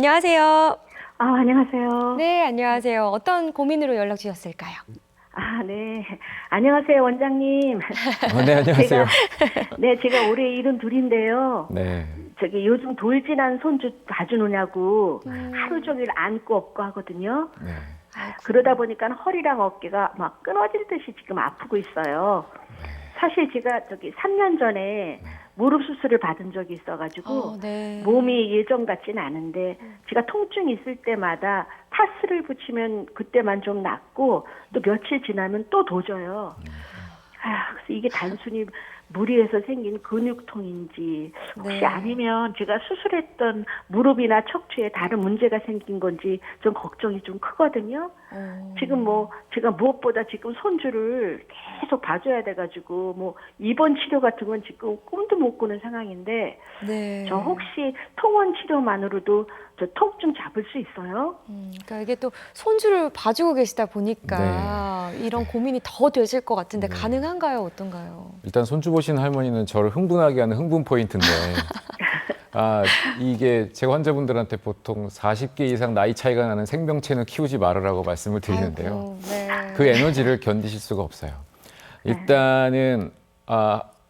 안녕하세요. 안녕하세요. 네, 안녕하세요. 어떤 고민으로 연락 주셨을까요? 네. 안녕하세요, 원장님. 네, 안녕하세요. 제가 올해 72인데요. 네. 요즘 돌진한 손주 봐주느냐고 음. 하루 종일 안고 업고 하거든요. 네. 그러다 보니까 허리랑 어깨가 막 끊어질 듯이 지금 아프고 있어요. 사실 제가 3년 전에 무릎 수술을 받은 적이 있어가지고 네. 몸이 예전 같진 않은데 제가 통증이 있을 때마다 파스를 붙이면 그때만 좀 낫고 또 며칠 지나면 또 도져요. 그래서 이게 단순히 무리해서 생긴 근육통인지 혹시 네. 아니면 제가 수술했던 무릎이나 척추에 다른 문제가 생긴 건지 좀 걱정이 좀 크거든요. 지금 제가 무엇보다 지금 손주를 계속 봐줘야 돼가지고 입원 치료 같은 건 지금 꿈도 못 꾸는 상황인데 네. 저 혹시 통원 치료만으로도 저 통증 잡을 수 있어요? 그러니까 이게 또 손주를 봐주고 계시다 보니까 이런 고민이 더 되실 것 같은데 가능한가요? 어떤가요? 일단 손주 보신 할머니는 저를 흥분하게 하는 흥분 포인트인데 이게 제 환자분들한테 보통 40개 이상 나이 차이가 나는 생명체는 키우지 말으라고 말씀을 드리는데요. 아이고, 네. 그 에너지를 견디실 수가 없어요. 일단은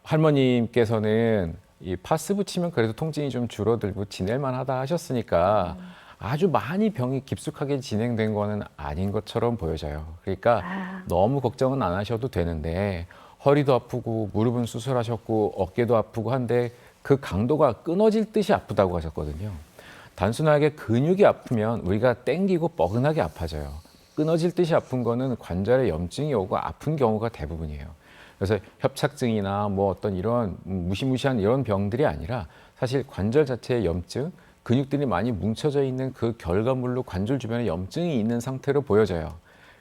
할머님께서는 이 파스 붙이면 그래도 통증이 좀 줄어들고 지낼만 하다 하셨으니까 아주 많이 병이 깊숙하게 진행된 거는 아닌 것처럼 보여져요. 그러니까 너무 걱정은 안 하셔도 되는데 허리도 아프고 무릎은 수술하셨고 어깨도 아프고 한데 그 강도가 끊어질 듯이 아프다고 하셨거든요. 단순하게 근육이 아프면 우리가 땡기고 뻐근하게 아파져요. 끊어질 듯이 아픈 거는 관절에 염증이 오고 아픈 경우가 대부분이에요. 그래서 협착증이나 어떤 이런 무시무시한 이런 병들이 아니라 사실 관절 자체의 염증, 근육들이 많이 뭉쳐져 있는 그 결과물로 관절 주변에 염증이 있는 상태로 보여져요.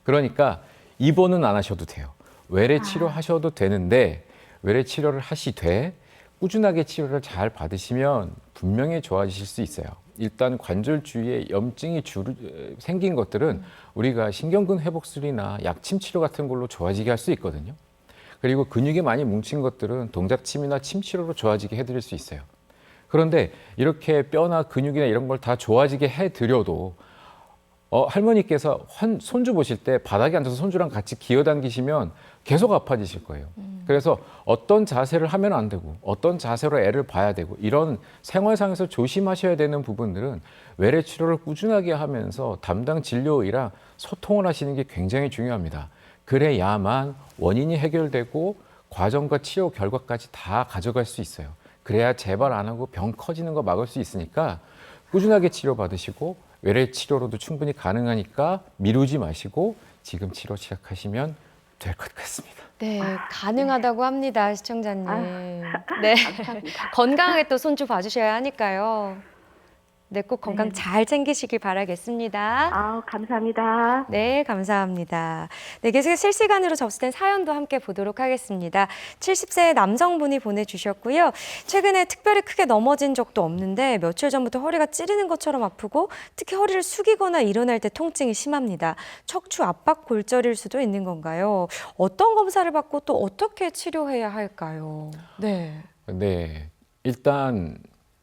그러니까 입원은 안 하셔도 돼요. 외래 치료하셔도 되는데 외래 치료를 하시되 꾸준하게 치료를 잘 받으시면 분명히 좋아지실 수 있어요. 일단 관절 주위에 염증이 생긴 것들은 우리가 신경근 회복술이나 약침 치료 같은 걸로 좋아지게 할 수 있거든요. 그리고 근육이 많이 뭉친 것들은 동작침이나 침 치료로 좋아지게 해드릴 수 있어요. 그런데 이렇게 뼈나 근육이나 이런 걸 다 좋아지게 해드려도 할머니께서 손주 보실 때 바닥에 앉아서 손주랑 같이 기어당기시면 계속 아파지실 거예요. 그래서 어떤 자세를 하면 안 되고 어떤 자세로 애를 봐야 되고 이런 생활상에서 조심하셔야 되는 부분들은 외래 치료를 꾸준하게 하면서 담당 진료의랑 소통을 하시는 게 굉장히 중요합니다. 그래야만 원인이 해결되고 과정과 치료 결과까지 다 가져갈 수 있어요. 그래야 재발 안 하고 병 커지는 거 막을 수 있으니까 꾸준하게 치료받으시고 외래 치료로도 충분히 가능하니까 미루지 마시고 지금 치료 시작하시면 될 것 같습니다. 네, 가능하다고 합니다, 시청자님. 네. 감사합니다. 건강하게 또 손주 봐주셔야 하니까요. 네, 꼭 건강 잘 챙기시길 바라겠습니다. 감사합니다. 네, 감사합니다. 네, 계속 실시간으로 접수된 사연도 함께 보도록 하겠습니다. 70세 남성분이 보내주셨고요. 최근에 특별히 크게 넘어진 적도 없는데 며칠 전부터 허리가 찌르는 것처럼 아프고 특히 허리를 숙이거나 일어날 때 통증이 심합니다. 척추 압박 골절일 수도 있는 건가요? 어떤 검사를 받고 또 어떻게 치료해야 할까요? 네. 네, 일단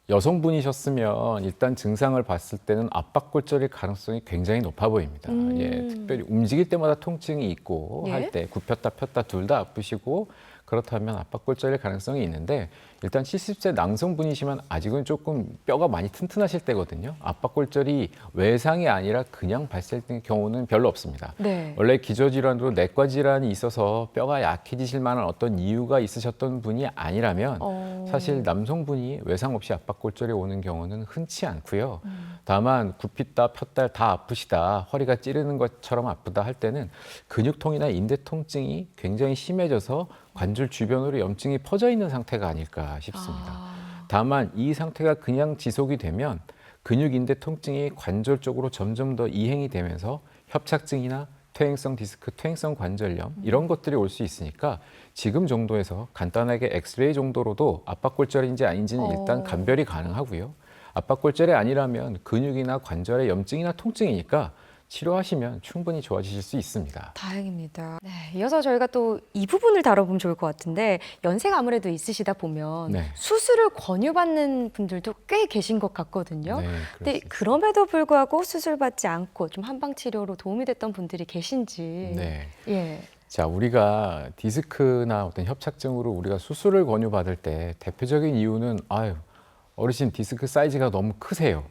여성분이셨으면 일단 증상을 봤을 때는 압박골절일 가능성이 굉장히 높아 보입니다. 특별히 움직일 때마다 통증이 있고 예? 할 때 굽혔다 폈다 둘 다 아프시고 그렇다면 압박골절일 가능성이 있는데 일단 70세 남성분이시면 아직은 조금 뼈가 많이 튼튼하실 때거든요. 압박골절이 외상이 아니라 그냥 발생된 경우는 별로 없습니다. 네. 원래 기저질환으로 내과 질환이 있어서 뼈가 약해지실 만한 어떤 이유가 있으셨던 분이 아니라면 사실 남성분이 외상 없이 압박골절이 오는 경우는 흔치 않고요. 다만 굽히다 폈다 다 아프시다, 허리가 찌르는 것처럼 아프다 할 때는 근육통이나 인대 통증이 굉장히 심해져서 관절 주변으로 염증이 퍼져 있는 상태가 아닐까 싶습니다. 다만 이 상태가 그냥 지속이 되면 근육인대 통증이 관절 쪽으로 점점 더 이행이 되면서 협착증이나 퇴행성 디스크, 퇴행성 관절염 이런 것들이 올 수 있으니까 지금 정도에서 간단하게 엑스레이 정도로도 압박골절인지 아닌지는 일단 감별이 가능하고요. 압박골절이 아니라면 근육이나 관절의 염증이나 통증이니까 치료하시면 충분히 좋아지실 수 있습니다. 다행입니다. 네, 이어서 저희가 또 이 부분을 다뤄보면 좋을 것 같은데 연세가 아무래도 있으시다 보면 네. 수술을 권유받는 분들도 꽤 계신 것 같거든요. 네, 근데 그럼에도 불구하고 수술 받지 않고 좀 한방 치료로 도움이 됐던 분들이 계신지. 네. 예. 자, 우리가 디스크나 어떤 협착증으로 우리가 수술을 권유받을 때 대표적인 이유는 어르신 디스크 사이즈가 너무 크세요.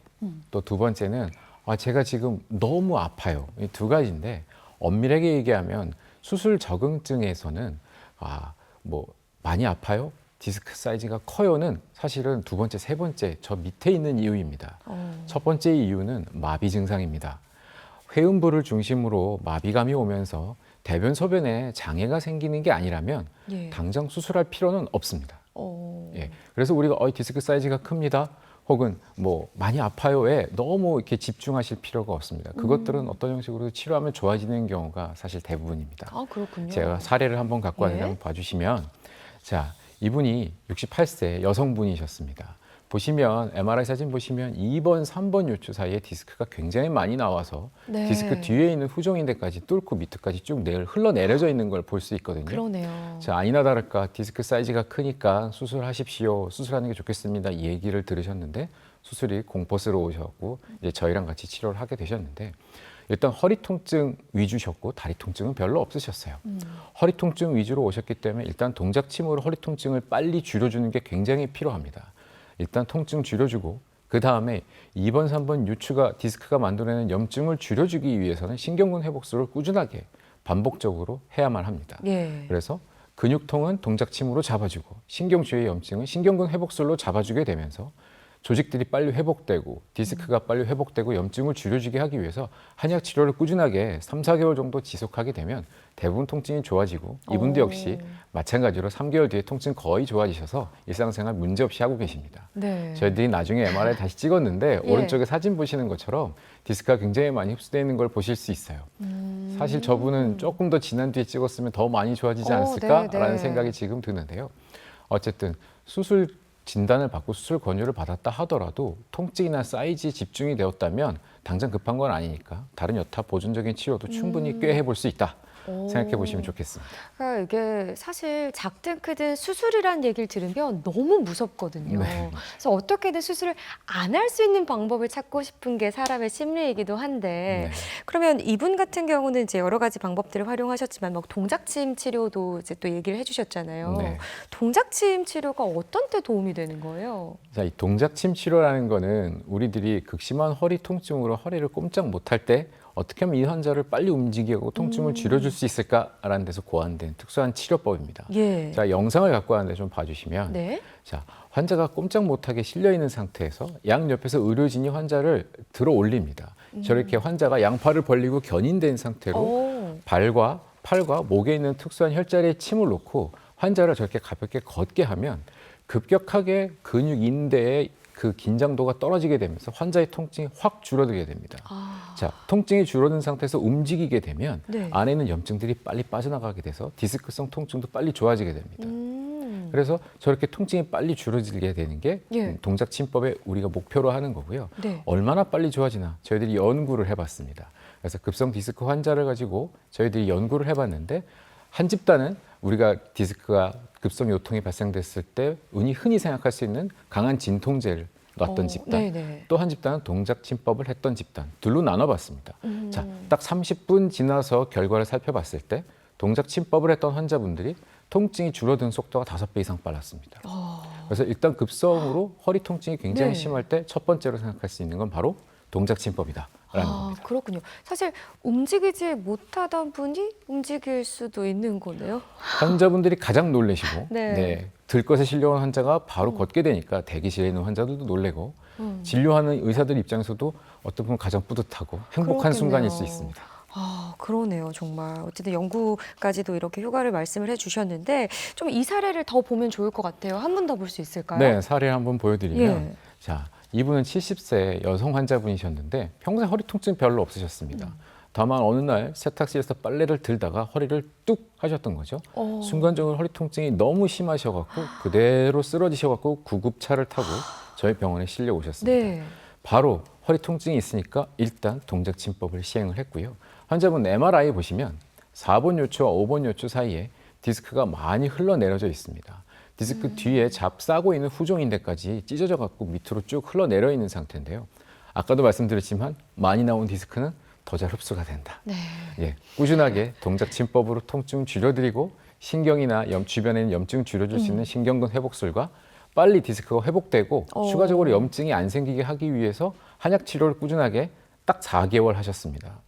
또 두 번째는 제가 지금 너무 아파요. 이 두 가지인데 엄밀하게 얘기하면 수술 적응증에서는 뭐 많이 아파요? 디스크 사이즈가 커요는 사실은 두 번째, 세 번째 저 밑에 있는 이유입니다. 첫 번째 이유는 마비 증상입니다. 회음부를 중심으로 마비감이 오면서 대변 소변에 장애가 생기는 게 아니라면 예. 당장 수술할 필요는 없습니다. 어. 예. 그래서 우리가 디스크 사이즈가 큽니다. 혹은 뭐 많이 아파요에 너무 이렇게 집중하실 필요가 없습니다. 그것들은 어떤 형식으로 치료하면 좋아지는 경우가 사실 대부분입니다. 아, 그렇군요. 제가 사례를 한번 갖고 왔는데 예. 한번 봐주시면, 자, 이분이 68세 여성분이셨습니다. 보시면 MRI 사진 보시면 2번, 3번 요추 사이에 디스크가 굉장히 많이 나와서 네. 디스크 뒤에 있는 후종인대까지 뚫고 밑에까지 쭉 흘러내려져 있는 걸 볼 수 있거든요. 그러네요. 자, 아니나 다를까 디스크 사이즈가 크니까 수술하십시오. 수술하는 게 좋겠습니다. 이 얘기를 들으셨는데 수술이 공포스러우셨고 이제 저희랑 같이 치료를 하게 되셨는데 일단 허리 통증 위주셨고 다리 통증은 별로 없으셨어요. 허리 통증 위주로 오셨기 때문에 일단 동작침으로 허리 통증을 빨리 줄여주는 게 굉장히 필요합니다. 일단 통증 줄여주고 그 다음에 2번, 3번 요추가 디스크가 만들어내는 염증을 줄여주기 위해서는 신경근 회복술을 꾸준하게 반복적으로 해야만 합니다. 예. 그래서 근육통은 동작침으로 잡아주고 신경주의 염증은 신경근 회복술로 잡아주게 되면서 조직들이 빨리 회복되고 디스크가 빨리 회복되고 염증을 줄여주게 하기 위해서 한약 치료를 꾸준하게 3, 4개월 정도 지속하게 되면 대부분 통증이 좋아지고 이분도 역시 마찬가지로 3개월 뒤에 통증 거의 좋아지셔서 일상생활 문제없이 하고 계십니다. 네. 저희들이 나중에 MRI 다시 찍었는데 예. 오른쪽에 사진 보시는 것처럼 디스크가 굉장히 많이 흡수되어 있는 걸 보실 수 있어요. 사실 저분은 조금 더 지난 뒤에 찍었으면 더 많이 좋아지지 않았을까라는 네. 생각이 지금 드는데요. 어쨌든 수술 진단을 받고 수술 권유를 받았다 하더라도 통증이나 사이즈에 집중이 되었다면 당장 급한 건 아니니까 다른 여타 보존적인 치료도 충분히 꽤 해볼 수 있다. 생각해 보시면 좋겠습니다. 그러니까 이게 사실 작든 크든 수술이라는 얘기를 들으면 너무 무섭거든요. 네. 그래서 어떻게든 수술을 안 할 수 있는 방법을 찾고 싶은 게 사람의 심리이기도 한데 네. 그러면 이분 같은 경우는 이제 여러 가지 방법들을 활용하셨지만 막 동작침 치료도 이제 또 얘기를 해주셨잖아요. 네. 동작침 치료가 어떤 때 도움이 되는 거예요? 자, 이 동작침 치료라는 거는 우리들이 극심한 허리 통증으로 허리를 꼼짝 못할 때 어떻게 하면 이 환자를 빨리 움직이게 하고 통증을 줄여줄 수 있을까라는 데서 고안된 특수한 치료법입니다. 예. 자, 영상을 갖고 왔는데 좀 봐주시면 네. 자, 환자가 꼼짝 못하게 실려 있는 상태에서 양 옆에서 의료진이 환자를 들어 올립니다. 저렇게 환자가 양팔을 벌리고 견인된 상태로 오. 발과 팔과 목에 있는 특수한 혈자리에 침을 놓고 환자를 저렇게 가볍게 걷게 하면 급격하게 근육 인대의 그 긴장도가 떨어지게 되면서 환자의 통증이 확 줄어들게 됩니다. 자, 통증이 줄어든 상태에서 움직이게 되면 네. 안에 있는 염증들이 빨리 빠져나가게 돼서 디스크성 통증도 빨리 좋아지게 됩니다. 그래서 저렇게 통증이 빨리 줄어들게 되는 게 예. 동작침법의 우리가 목표로 하는 거고요. 네. 얼마나 빨리 좋아지나 저희들이 연구를 해봤습니다. 그래서 급성 디스크 환자를 가지고 저희들이 연구를 해봤는데 한 집단은 우리가 디스크가 급성 요통이 발생됐을 때 흔히 생각할 수 있는 강한 진통제를 놨던 집단, 네네. 또 한 집단은 동작침법을 했던 집단 둘로 나눠봤습니다. 자, 딱 30분 지나서 결과를 살펴봤을 때 동작침법을 했던 환자분들이 통증이 줄어든 속도가 5배 이상 빨랐습니다. 그래서 일단 급성으로 허리 통증이 굉장히 네. 심할 때 첫 번째로 생각할 수 있는 건 바로 동작침법이다라는 겁니다. 그렇군요. 사실 움직이지 못하던 분이 움직일 수도 있는 거네요. 환자분들이 가장 놀라시고 네. 들것에 실려온 환자가 바로 걷게 되니까 대기실에 있는 환자들도 놀래고 진료하는 의사들 입장에서도 어떤 분은 가장 뿌듯하고 행복한 그렇겠네요. 순간일 수 있습니다. 그러네요. 정말 어쨌든 연구까지도 이렇게 효과를 말씀을 해주셨는데 좀 이 사례를 더 보면 좋을 것 같아요. 한 번 더 볼 수 있을까요? 네, 사례를 한번 보여드리면 예. 자, 이분은 70세 여성 환자분이셨는데 평생 허리 통증 별로 없으셨습니다. 다만 어느 날 세탁실에서 빨래를 들다가 허리를 뚝 하셨던 거죠. 순간적으로 허리 통증이 너무 심하셔갖고 그대로 쓰러지셔갖고 구급차를 타고 저희 병원에 실려 오셨습니다. 네. 바로 허리 통증이 있으니까 일단 동작침법을 시행을 했고요. 환자분 MRI 보시면 4번 요추와 5번 요추 사이에 디스크가 많이 흘러내려져 있습니다. 디스크 뒤에 잡싸고 있는 후종인대까지 찢어져 갖고 밑으로 쭉 흘러내려 있는 상태인데요. 아까도 말씀드렸지만 많이 나온 디스크는 더 잘 흡수가 된다. 네. 예, 꾸준하게 동작침법으로 통증 줄여드리고 신경이나 주변에 있는 염증 줄여줄 수 있는 신경근 회복술과 빨리 디스크가 회복되고 추가적으로 염증이 안 생기게 하기 위해서 한약 치료를 꾸준하게 딱 4개월 하셨습니다.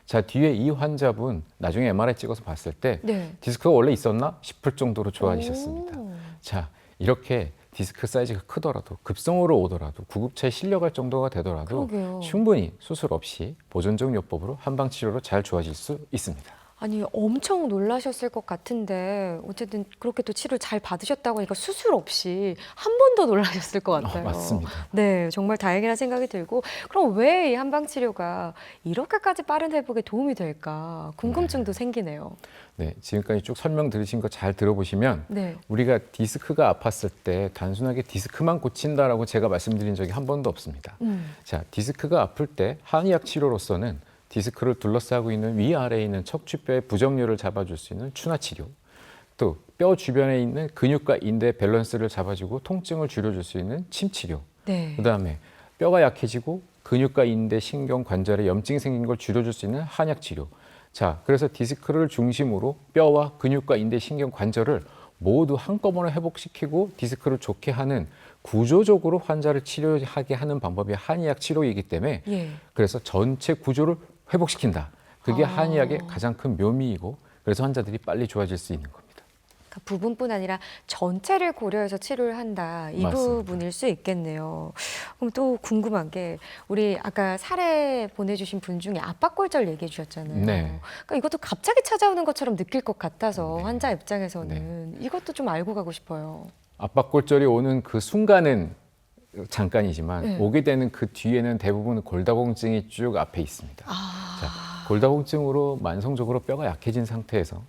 자, 뒤에 이 환자분 나중에 MRI 찍어서 봤을 때 네. 디스크가 원래 있었나 싶을 정도로 좋아지셨습니다. 오. 자, 이렇게 디스크 사이즈가 크더라도 급성으로 오더라도 구급차에 실려갈 정도가 되더라도 그러게요. 충분히 수술 없이 보존적 요법으로 한방 치료로 잘 좋아질 수 있습니다. 아니 엄청 놀라셨을 것 같은데 어쨌든 그렇게 또 치료를 잘 받으셨다고 하니까 수술 없이 한 번 더 놀라셨을 것 같아요. 맞습니다. 네, 정말 다행이라는 생각이 들고 그럼 왜 이 한방 치료가 이렇게까지 빠른 회복에 도움이 될까 궁금증도 생기네요. 네, 지금까지 쭉 설명 들으신 거 잘 들어보시면 네. 우리가 디스크가 아팠을 때 단순하게 디스크만 고친다라고 제가 말씀드린 적이 한 번도 없습니다. 자, 디스크가 아플 때 한의학 치료로서는 디스크를 둘러싸고 있는 위아래에 있는 척추뼈의 부정렬을 잡아줄 수 있는 추나 치료, 또 뼈 주변에 있는 근육과 인대 밸런스를 잡아주고 통증을 줄여줄 수 있는 침 치료, 네. 그다음에 뼈가 약해지고 근육과 인대, 신경, 관절에 염증이 생긴 걸 줄여줄 수 있는 한약 치료. 자, 그래서 디스크를 중심으로 뼈와 근육과 인대, 신경, 관절을 모두 한꺼번에 회복시키고 디스크를 좋게 하는 구조적으로 환자를 치료하게 하는 방법이 한의학 치료이기 때문에 예. 그래서 전체 구조를 회복시킨다. 그게 아. 한의학의 가장 큰 묘미이고 그래서 환자들이 빨리 좋아질 수 있는 겁니다. 그 부분뿐 아니라 전체를 고려해서 치료를 한다 이 맞습니다. 부분일 수 있겠네요. 그럼 또 궁금한 게 우리 아까 사례 보내주신 분 중에 압박골절 얘기해 주셨잖아요. 네. 그러니까 이것도 갑자기 찾아오는 것처럼 느낄 것 같아서 환자 입장에서는 이것도 좀 알고 가고 싶어요. 압박골절이 오는 그 순간은 잠깐이지만 네. 오게 되는 그 뒤에는 대부분 골다공증이 쭉 앞에 있습니다. 자, 골다공증으로 만성적으로 뼈가 약해진 상태에서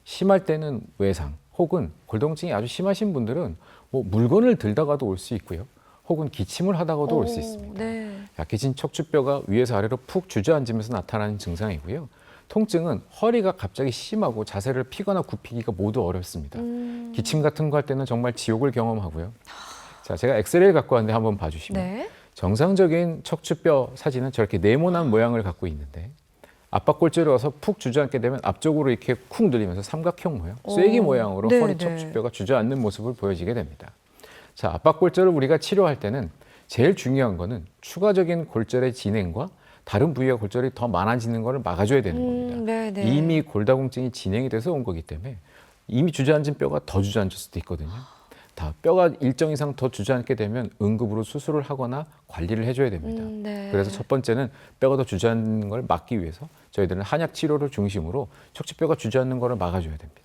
심할 때는 외상 혹은 골다공증이 아주 심하신 분들은 뭐 물건을 들다가도 올 수 있고요. 혹은 기침을 하다가도 올 수 있습니다. 네. 약해진 척추뼈가 위에서 아래로 푹 주저앉으면서 나타나는 증상이고요. 통증은 허리가 갑자기 심하고 자세를 피거나 굽히기가 모두 어렵습니다. 기침 같은 거 할 때는 정말 지옥을 경험하고요. 자, 제가 엑스레이를 갖고 왔는데 한번 봐주시면 네. 정상적인 척추뼈 사진은 저렇게 네모난 모양을 갖고 있는데 압박골절이 와서 푹 주저앉게 되면 앞쪽으로 이렇게 쿵 늘리면서 삼각형 모양, 쐐기 모양으로 네, 허리 네. 척추뼈가 주저앉는 모습을 보여지게 됩니다. 자, 압박골절을 우리가 치료할 때는 제일 중요한 거는 추가적인 골절의 진행과 다른 부위의 골절이 더 많아지는 것을 막아줘야 되는 겁니다. 네, 네. 이미 골다공증이 진행이 돼서 온 거기 때문에 이미 주저앉은 뼈가 더 주저앉을 수도 있거든요. 다 뼈가 일정 이상 더 주저앉게 되면 응급으로 수술을 하거나 관리를 해줘야 됩니다. 네. 그래서 첫 번째는 뼈가 더 주저앉는 걸 막기 위해서 저희들은 한약 치료를 중심으로 척추뼈가 주저앉는 것을 막아줘야 됩니다.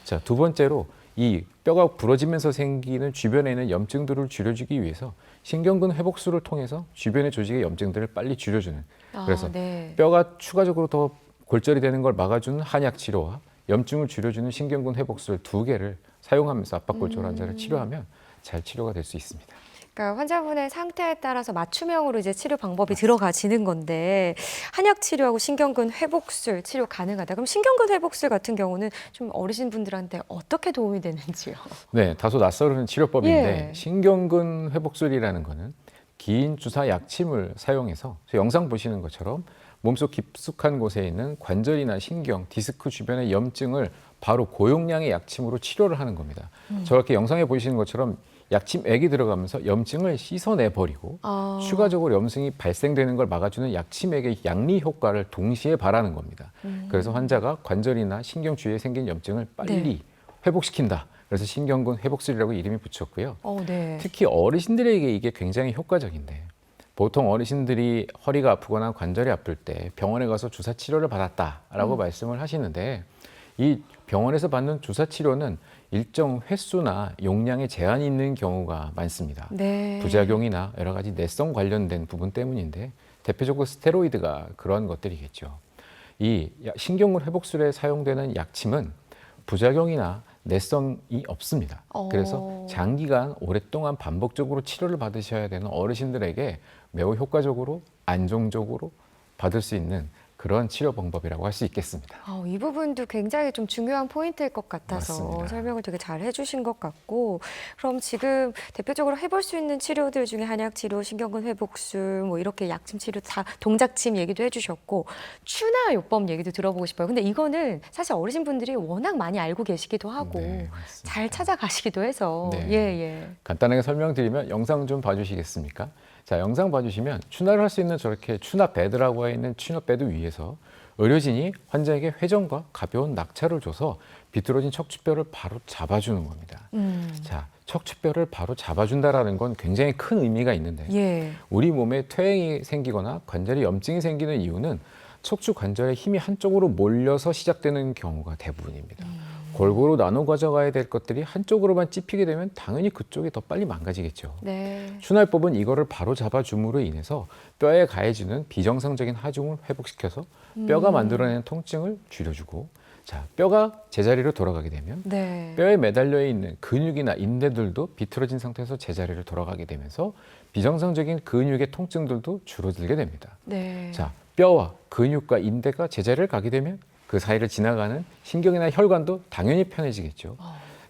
자, 두 번째로 이 뼈가 부러지면서 생기는 주변에 있는 염증들을 줄여주기 위해서 신경근 회복술을 통해서 주변의 조직의 염증들을 빨리 줄여주는 그래서 네. 뼈가 추가적으로 더 골절이 되는 걸 막아주는 한약 치료와 염증을 줄여주는 신경근 회복술 두 개를 사용하면서 압박골절 환자를 치료하면 잘 치료가 될 수 있습니다. 그러니까 환자분의 상태에 따라서 맞춤형으로 이제 치료 방법이 들어가지는 건데 한약 치료하고 신경근 회복술 치료 가능하다. 그럼 신경근 회복술 같은 경우는 좀 어르신 분들한테 어떻게 도움이 되는지요? 네, 다소 낯설은 치료법인데 예. 신경근 회복술이라는 거는 긴 주사 약침을 사용해서 영상 보시는 것처럼 몸속 깊숙한 곳에 있는 관절이나 신경, 디스크 주변의 염증을 바로 고용량의 약침으로 치료를 하는 겁니다. 저렇게 영상에 보시는 것처럼 약침액이 들어가면서 염증을 씻어내 버리고 추가적으로 염증이 발생되는 걸 막아주는 약침액의 양리 효과를 동시에 발하는 겁니다. 그래서 환자가 관절이나 신경 주위에 생긴 염증을 빨리 네. 회복시킨다. 그래서 신경근 회복술이라고 이름이 붙였고요. 네. 특히 어르신들에게 이게 굉장히 효과적인데 보통 어르신들이 허리가 아프거나 관절이 아플 때 병원에 가서 주사 치료를 받았다라고 말씀을 하시는데 이 병원에서 받는 주사 치료는 일정 횟수나 용량에 제한이 있는 경우가 많습니다. 네. 부작용이나 여러 가지 내성 관련된 부분 때문인데 대표적으로 스테로이드가 그런 것들이겠죠. 이 신경근 회복술에 사용되는 약침은 부작용이나 내성이 없습니다. 그래서 장기간 오랫동안 반복적으로 치료를 받으셔야 되는 어르신들에게 매우 효과적으로 안정적으로 받을 수 있는 그런 치료 방법이라고 할 수 있겠습니다. 이 부분도 굉장히 좀 중요한 포인트일 것 같아서 맞습니다. 설명을 되게 잘 해주신 것 같고, 그럼 지금 대표적으로 해볼 수 있는 치료들 중에 한약치료, 신경근 회복술, 뭐 이렇게 약침 치료, 다 동작침 얘기도 해주셨고 추나요법 얘기도 들어보고 싶어요. 근데 이거는 사실 어르신 분들이 워낙 많이 알고 계시기도 하고 네, 맞습니다. 잘 찾아가시기도 해서 네. 예. 간단하게 설명드리면 영상 좀 봐주시겠습니까? 자, 영상 봐주시면 추나를 할 수 있는 저렇게 추나 베드라고 하어 있는 추나 베드 위에서 의료진이 환자에게 회전과 가벼운 낙차를 줘서 비틀어진 척추뼈를 바로 잡아주는 겁니다. 자, 척추뼈를 바로 잡아준다라는 건 굉장히 큰 의미가 있는데 예. 우리 몸에 퇴행이 생기거나 관절에 염증이 생기는 이유는 척추 관절의 힘이 한쪽으로 몰려서 시작되는 경우가 대부분입니다. 골고루 나눠 가져가야 될 것들이 한쪽으로만 찝히게 되면 당연히 그쪽이 더 빨리 망가지겠죠. 네. 추나요법은 이거를 바로 잡아줌으로 인해서 뼈에 가해지는 비정상적인 하중을 회복시켜서 뼈가 만들어내는 통증을 줄여주고, 자, 뼈가 제자리로 돌아가게 되면 네. 뼈에 매달려 있는 근육이나 인대들도 비틀어진 상태에서 제자리로 돌아가게 되면서 비정상적인 근육의 통증들도 줄어들게 됩니다. 네. 자, 뼈와 근육과 인대가 제자리를 가게 되면 그 사이를 지나가는 신경이나 혈관도 당연히 편해지겠죠.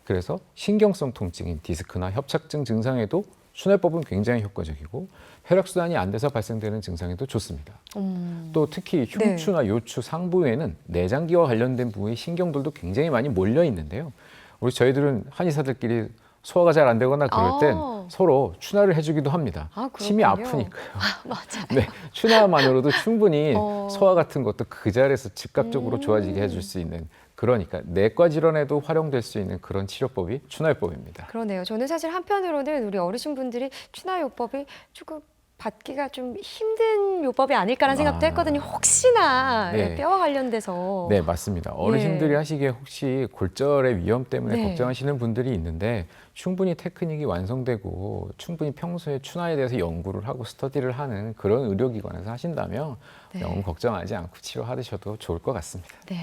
그래서 신경성 통증인 디스크나 협착증 증상에도 추나요법은 굉장히 효과적이고 혈액순환이 안 돼서 발생되는 증상에도 좋습니다. 또 특히 흉추나 요추 상부에는 내장기와 관련된 부위의 신경들도 굉장히 많이 몰려 있는데요. 우리 저희들은 한의사들끼리 소화가 잘 안 되거나 그럴 땐 서로 추나를 해주기도 합니다. 침이 아프니까요. 맞아요. 네, 추나만으로도 충분히 소화 같은 것도 그 자리에서 즉각적으로 좋아지게 해줄 수 있는, 그러니까 내과 질환에도 활용될 수 있는 그런 치료법이 추나요법입니다. 그러네요. 저는 사실 한편으로는 우리 어르신분들이 추나요법이 조금 받기가 좀 힘든 요법이 아닐까라는 생각도 했거든요. 혹시나 네. 뼈와 관련돼서. 네, 맞습니다. 어르신들이 예. 하시기에 혹시 골절의 위험 때문에 네. 걱정하시는 분들이 있는데 충분히 테크닉이 완성되고 충분히 평소에 추나에 대해서 연구를 하고 스터디를 하는 그런 의료기관에서 하신다면 네. 너무 걱정하지 않고 치료하셔도 좋을 것 같습니다. 네.